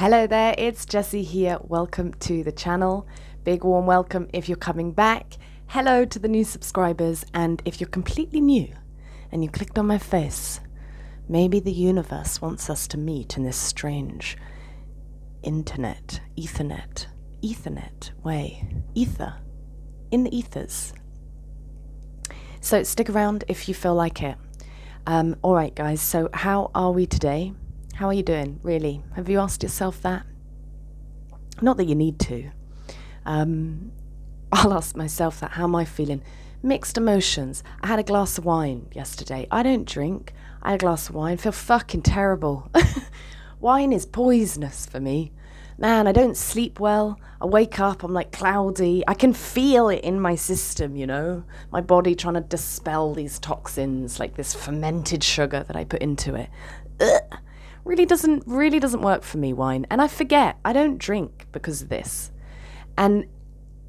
Hello there, it's Jessie here. Welcome to the channel. Big warm welcome if you're coming back. Hello to the new subscribers, and if you're completely new and you clicked on my face, maybe the universe wants us to meet in this strange ethernet way. Ether. In the ethers. So stick around if you feel like it. Alright guys, so how are we today? How are you doing, really? Have you asked yourself that? Not that you need to. I'll ask myself that. How am I feeling? Mixed emotions. I had a glass of wine yesterday. I don't drink. I had a glass of wine. Feel fucking terrible. Wine is poisonous for me. Man, I don't sleep well. I wake up, I'm like cloudy. I can feel it in my system, you know? My body trying to dispel these toxins, like this fermented sugar that I put into it. Ugh. Really doesn't work for me, wine. And I forget. I don't drink because of this. And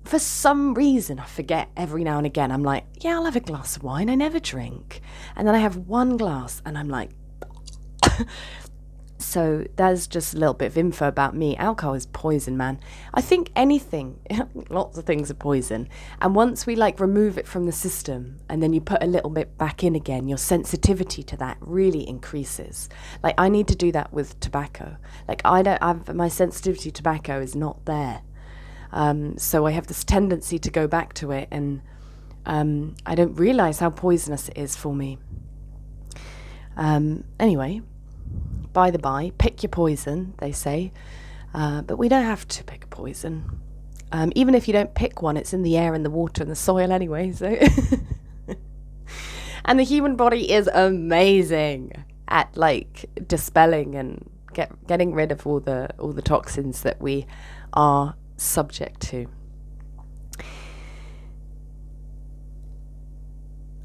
for some reason, I forget every now and again. I'm like, yeah, I'll have a glass of wine. I never drink. And then I have one glass and I'm like... So there's just a little bit of info about me. Alcohol is poison, man. I think anything, lots of things are poison. And once we remove it from the system and then you put a little bit back in again, your sensitivity to that really increases. Like I need to do that with tobacco. My sensitivity to tobacco is not there. So I have this tendency to go back to it, and I don't realize how poisonous it is for me. Anyway. By the by, pick your poison, they say. But we don't have to pick a poison. Even if you don't pick one, it's in the air and the water and the soil anyway. So and the human body is amazing at dispelling and getting rid of all the toxins that we are subject to.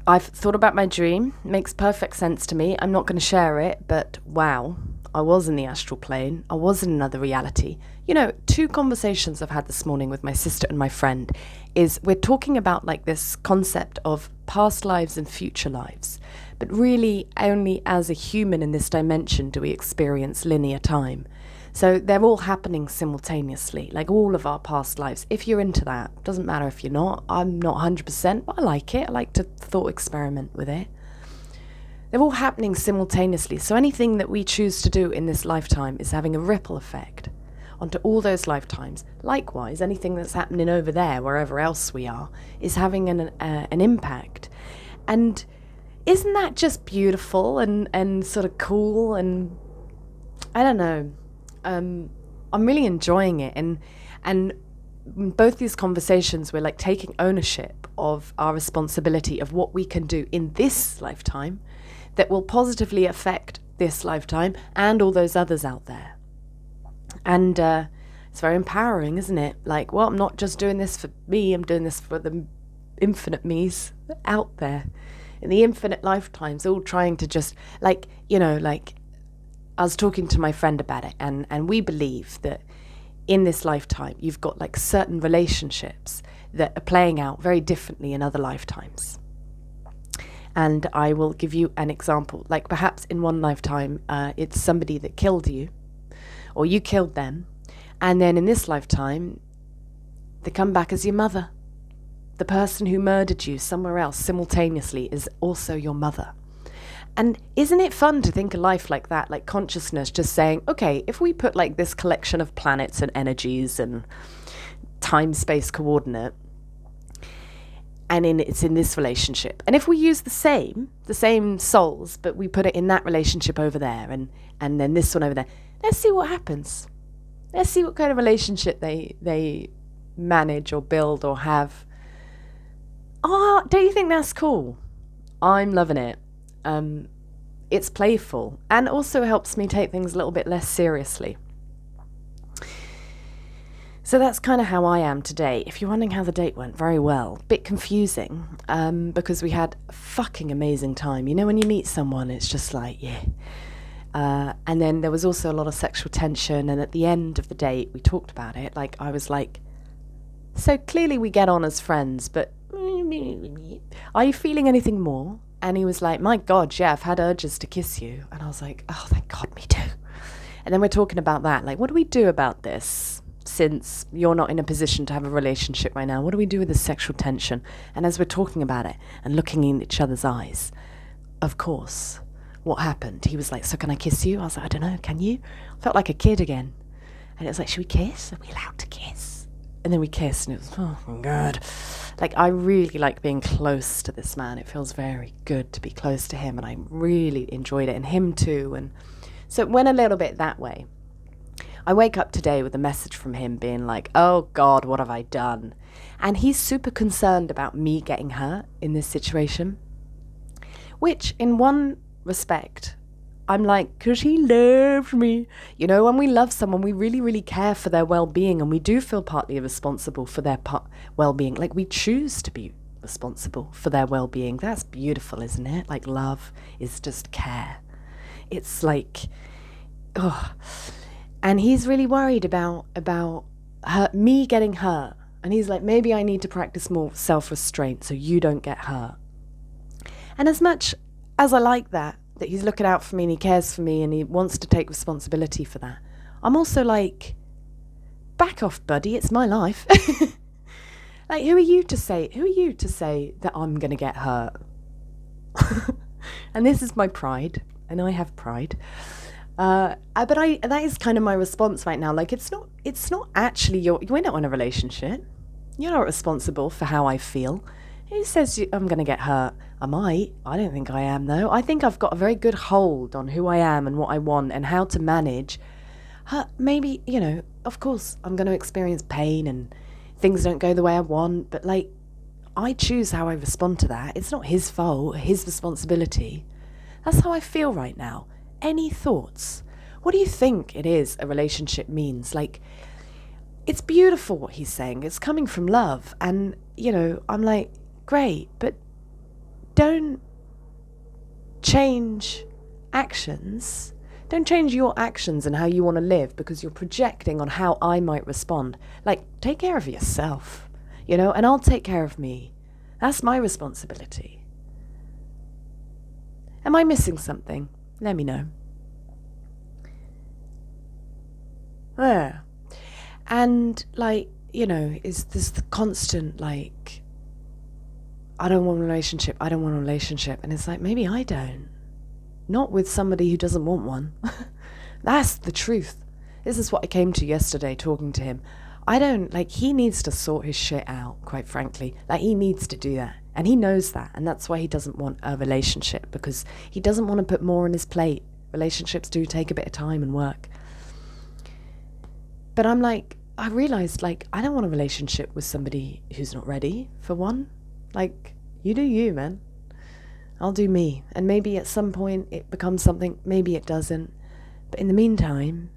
I've thought about my dream. Makes perfect sense to me. I'm not going to share it, but wow, I was in the astral plane. I was in another reality. You know, 2 conversations I've had this morning with my sister and my friend is we're talking about this concept of past lives and future lives. But really, only as a human in this dimension do we experience linear time. So they're all happening simultaneously, like all of our past lives. If you're into that, doesn't matter if you're not. I'm not 100%, but I like it. I like to thought experiment with it. They're all happening simultaneously. So anything that we choose to do in this lifetime is having a ripple effect onto all those lifetimes. Likewise, anything that's happening over there, wherever else we are, is having an impact. And isn't that just beautiful and sort of cool? And I don't know. I'm really enjoying it, and in both these conversations we're taking ownership of our responsibility of what we can do in this lifetime that will positively affect this lifetime and all those others out there. And it's very empowering, isn't it? I'm not just doing this for me, I'm doing this for the infinite me's out there in the infinite lifetimes, all trying to just I was talking to my friend about it, and we believe that in this lifetime, you've got certain relationships that are playing out very differently in other lifetimes. And I will give you an example. Perhaps in one lifetime, it's somebody that killed you, or you killed them. And then in this lifetime, they come back as your mother. The person who murdered you somewhere else simultaneously is also your mother. And isn't it fun to think of life like that, like consciousness just saying, okay, if we put this collection of planets and energies and time-space coordinate, and it's in this relationship, and if we use the same souls, but we put it in that relationship over there, and then this one over there, let's see what happens. Let's see what kind of relationship they manage or build or have. Oh, don't you think that's cool? I'm loving it. It's playful and also helps me take things a little bit less seriously. So that's kind of how I am today. If you're wondering how the date went, very well. Bit confusing, because we had a fucking amazing time. You know, when you meet someone, it's just yeah. And then there was also a lot of sexual tension, and at the end of the date, we talked about it. I was so clearly we get on as friends, but are you feeling anything more? And he was like, my God, yeah, I've had urges to kiss you. And I was like, oh, thank God, me too. And then we're talking about that. Like, what do we do about this? Since you're not in a position to have a relationship right now, what do we do with the sexual tension? And as we're talking about it and looking in each other's eyes, of course, what happened? He was like, so can I kiss you? I was like, I don't know, can you? I felt like a kid again. And it was like, should we kiss? Are we allowed to kiss? And then we kissed, and it was, oh my God. Like, I really like being close to this man. It feels very good to be close to him, and I really enjoyed it, and him too. And so it went a little bit that way. I wake up today with a message from him being like, oh God, what have I done? And he's super concerned about me getting hurt in this situation, which in one respect, I'm like, because he loved me. You know, when we love someone, we really, really care for their well-being, and we do feel partly responsible for their well-being. Like, we choose to be responsible for their well-being. That's beautiful, isn't it? Like, love is just care. It's like, oh. And he's really worried about me getting hurt. And he's like, maybe I need to practice more self-restraint so you don't get hurt. And as much as I like that he's looking out for me and he cares for me and he wants to take responsibility for that, I'm also like, back off, buddy, it's my life. Like, who are you to say that I'm going to get hurt? And this is my pride, and I have pride. But that is kind of my response right now. Like, it's not actually we're not in a relationship. You're not responsible for how I feel. Who says I'm going to get hurt? I might. I don't think I am, though. I think I've got a very good hold on who I am and what I want and how to manage. Maybe, you know, of course, I'm going to experience pain and things don't go the way I want. But, like, I choose how I respond to that. It's not his fault, his responsibility. That's how I feel right now. Any thoughts? What do you think it is a relationship means? Like, it's beautiful what he's saying. It's coming from love. And, you know, I'm like, great, but don't change actions. Don't change your actions and how you want to live because you're projecting on how I might respond. Like, take care of yourself, you know, and I'll take care of me. That's my responsibility. Am I missing something? Let me know. Yeah. And, like, you know, is this the constant, like, I don't want a relationship. And it's like, maybe I don't. Not with somebody who doesn't want one. That's the truth. This is what I came to yesterday talking to him. He needs to sort his shit out, quite frankly. Like, he needs to do that. And he knows that. And that's why he doesn't want a relationship, because he doesn't want to put more on his plate. Relationships do take a bit of time and work. But I'm like, I realized, like, I don't want a relationship with somebody who's not ready for one. Like, you do you, man. I'll do me. And maybe at some point it becomes something, maybe it doesn't. But in the meantime,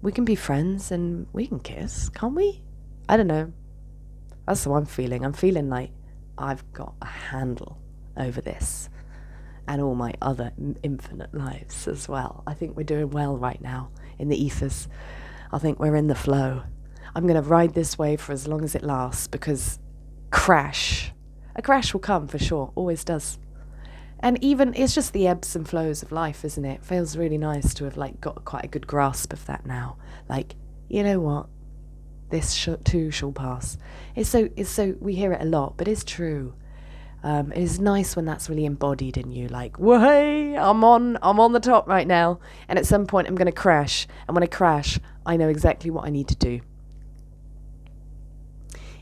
we can be friends and we can kiss, can't we? I don't know. That's how I'm feeling. I'm feeling like I've got a handle over this and all my other infinite lives as well. I think we're doing well right now in the ethers. I think we're in the flow. I'm going to ride this wave for as long as it lasts, because a crash will come for sure, always does. And even, it's just the ebbs and flows of life, isn't it? It feels really nice to have, like, got quite a good grasp of that now. Like, you know what? This too shall pass. It's so, we hear it a lot, but it's true. It is nice when that's really embodied in you, like, hey, I'm on the top right now. And at some point I'm going to crash. And when I crash, I know exactly what I need to do.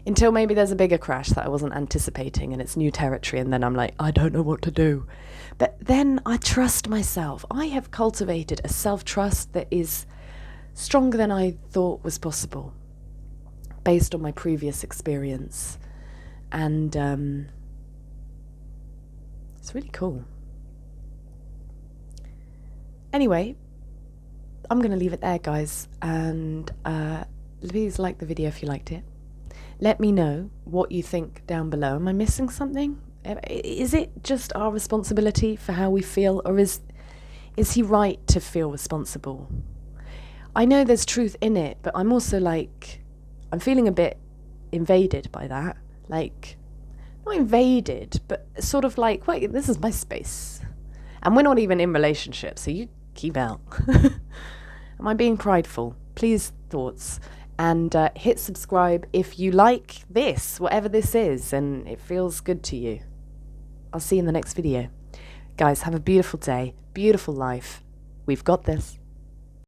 Until maybe there's a bigger crash that I wasn't anticipating and it's new territory, and then I'm like, I don't know what to do. But then I trust myself. I have cultivated a self-trust that is stronger than I thought was possible, based on my previous experience. And it's really cool. Anyway, I'm going to leave it there, guys. And please like the video if you liked it. Let me know what you think down below. Am I missing something? Is it just our responsibility for how we feel, or is he right to feel responsible? I know there's truth in it, but I'm also like, I'm feeling a bit invaded by that. Like, not invaded, but sort of like, wait, this is my space. And we're not even in relationship, so you keep out. Am I being prideful? Please, thoughts. And hit subscribe if you like this, whatever this is, and it feels good to you. I'll see you in the next video. Guys, have a beautiful day, beautiful life. We've got this.